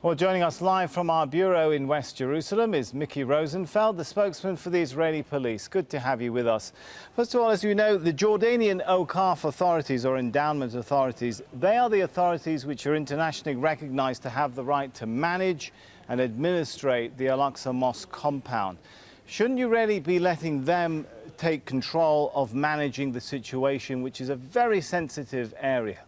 Well, joining us live from our bureau in West Jerusalem is Micky Rosenfeld, the spokesman for the Israeli police. Good to have you with us. First of all, as you know, the Jordanian Awqaf authorities, or endowment authorities, they are the authorities which are internationally recognized to have the right to manage and administrate the al-Aqsa mosque compound. Shouldn't you really be letting them take control of managing the situation, which is a very sensitive area?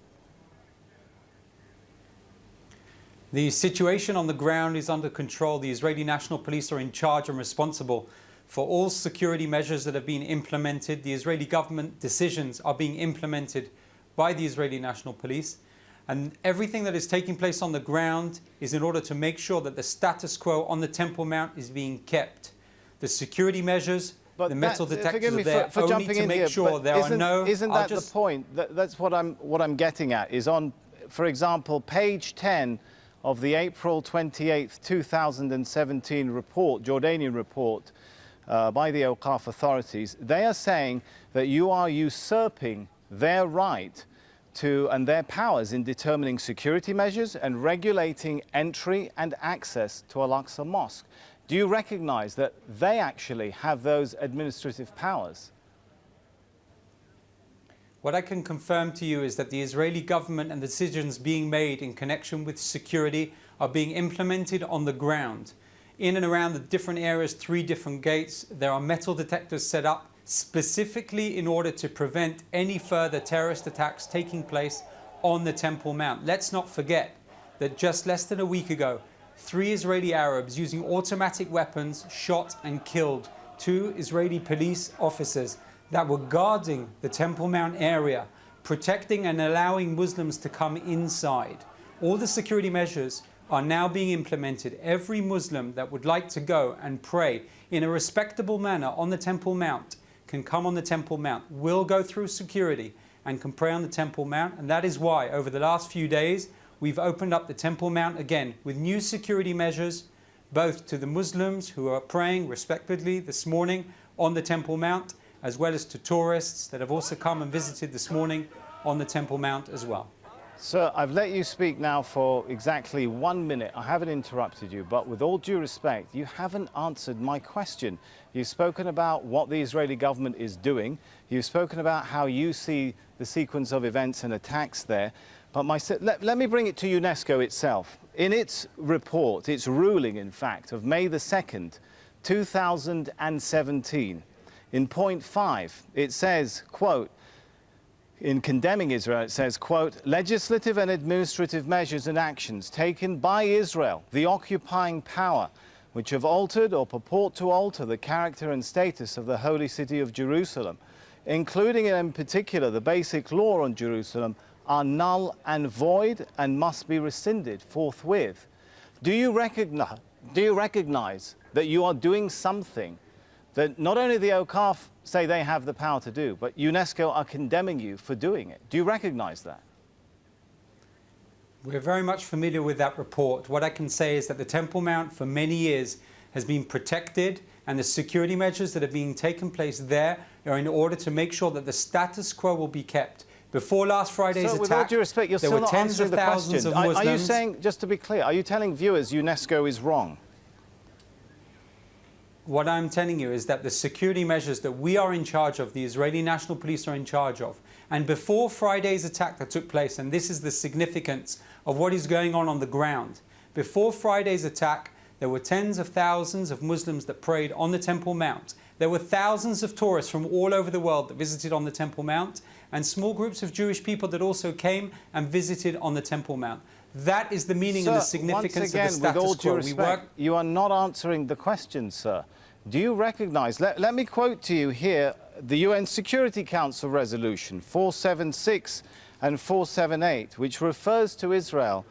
The situation on the ground is under control. The Israeli National Police are in charge and responsible for all security measures that have been implemented. The Israeli government decisions are being implemented by the Israeli National Police. And everything that is taking place on the ground is in order to make sure that the status quo on the Temple Mount is being kept. The security measures, the metal detectors are there only to make sure there are no... Isn't that the point? That's what I'm getting at, is on, for example, page 10 of the April 28th, 2017 report, Jordanian report by the Awqaf authorities. They are saying that you are usurping their right to and their powers in determining security measures and regulating entry and access to Al-Aqsa Mosque. Do you recognize that they actually have those administrative powers? What I can confirm to you is that the Israeli government and the decisions being made in connection with security are being implemented on the ground. In and around the different areas, 3 different gates, there are metal detectors set up specifically in order to prevent any further terrorist attacks taking place on the Temple Mount. Let's not forget that just less than a week ago, 3 Israeli Arabs using automatic weapons shot and killed 2 Israeli police officers that were guarding the Temple Mount area, protecting and allowing Muslims to come inside. All the security measures are now being implemented. Every Muslim that would like to go and pray in a respectable manner on the Temple Mount can come on the Temple Mount, will go through security and can pray on the Temple Mount. And that is why over the last few days we've opened up the Temple Mount again with new security measures, both to the Muslims who are praying respectively this morning on the Temple Mount, as well as to tourists that have also come and visited this morning on the Temple Mount as well. Sir, I've let you speak now for exactly 1 minute. I haven't interrupted you, but with all due respect, you haven't answered my question. You've spoken about what the Israeli government is doing. You've spoken about how you see the sequence of events and attacks there. But let me bring it to UNESCO itself. In its report, its ruling, in fact, of May the 2nd, 2017, in point 5, it says, quote, in condemning Israel, it says, quote, legislative and administrative measures and actions taken by Israel, the occupying power, which have altered or purport to alter the character and status of the holy city of Jerusalem, including in particular the basic law on Jerusalem, are null and void and must be rescinded forthwith. Do you recognize that you are doing something that not only the Awqaf say they have the power to do, but UNESCO are condemning you for doing it? Do you recognize that? We're very much familiar with that report. What I can say is that the Temple Mount for many years has been protected, and the security measures that are being taken place there are in order to make sure that the status quo will be kept. Before last Friday's attack, with all due respect, you're still not answering the question. Are you saying, just to be clear, are you telling viewers UNESCO is wrong? What I'm telling you is that the security measures that we are in charge of, the Israeli National Police are in charge of, and before Friday's attack that took place, and this is the significance of what is going on the ground, before Friday's attack, there were tens of thousands of Muslims that prayed on the Temple Mount. There were thousands of tourists from all over the world that visited on the Temple Mount, and small groups of Jewish people that also came and visited on the Temple Mount. That is the meaning and the significance of the status quo. With all due respect, you are not answering the question, sir. Do you recognize, let me quote to you here, the UN Security Council resolution 476 and 478, which refers to Israel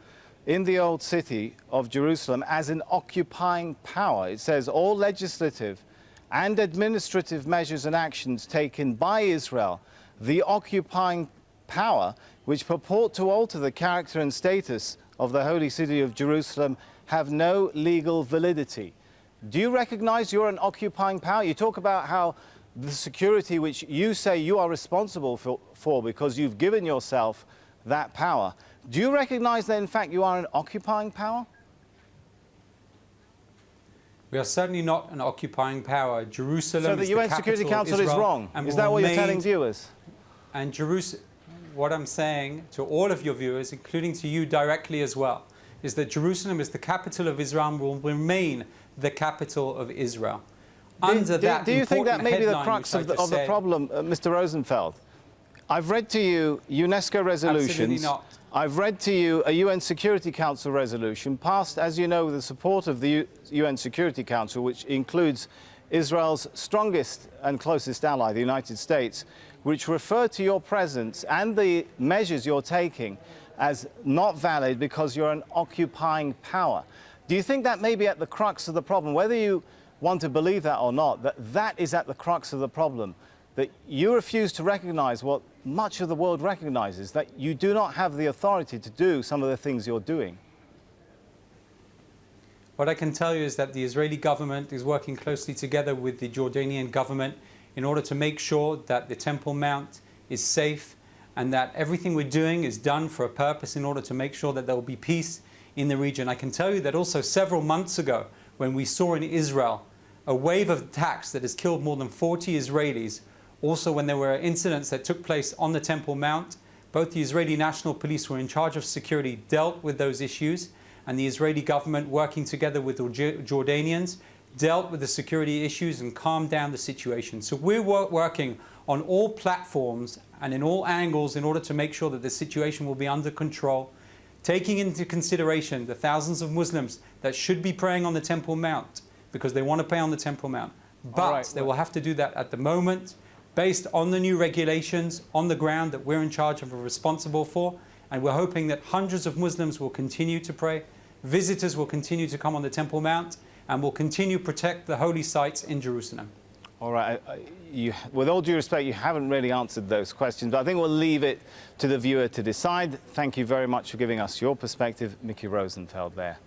in the old city of Jerusalem as an occupying power. It says all legislative and administrative measures and actions taken by Israel, the occupying power, which purport to alter the character and status of the holy city of Jerusalem, have no legal validity. Do you recognize you're an occupying power? You talk about how the security which you say you are responsible for because you've given yourself that power. Do you recognize that in fact you are an occupying power? We are certainly not an occupying power. Jerusalem So the is UN the Security capital of Council is Israel wrong? and Is will that what you're remain- telling viewers? And what I'm saying to all of your viewers, including to you directly as well, is that Jerusalem is the capital of Israel and will remain the capital of Israel. Do you think that may be the headline crux which I of just the said- problem, Mr. Rosenfeld? I've read to you UNESCO resolutions. Absolutely not. I've read to you a UN Security Council resolution passed, as you know, with the support of the UN Security Council, which includes Israel's strongest and closest ally, the United States, which refer to your presence and the measures you're taking as not valid because you're an occupying power. Do you think that may be at the crux of the problem, whether you want to believe that or not, that is at the crux of the problem, that you refuse to recognize what much of the world recognizes, that you do not have the authority to do some of the things you're doing? What I can tell you is that the Israeli government is working closely together with the Jordanian government in order to make sure that the Temple Mount is safe and that everything we're doing is done for a purpose in order to make sure that there will be peace in the region. I can tell you that also several months ago, when we saw in Israel a wave of attacks that has killed more than 40 Israelis, also when there were incidents that took place on the Temple Mount, both the Israeli National Police were in charge of security, dealt with those issues, and the Israeli government, working together with the Jordanians, dealt with the security issues and calmed down the situation. So we're working on all platforms and in all angles in order to make sure that the situation will be under control, taking into consideration the thousands of Muslims that should be praying on the Temple Mount because they want to pray on the Temple Mount. But they will have to do that at the moment based on the new regulations on the ground that we're in charge of and responsible for. And we're hoping that hundreds of Muslims will continue to pray, visitors will continue to come on the Temple Mount, and will continue to protect the holy sites in Jerusalem. All right. With all due respect, you haven't really answered those questions, but I think we'll leave it to the viewer to decide. Thank you very much for giving us your perspective. Micky Rosenfeld there.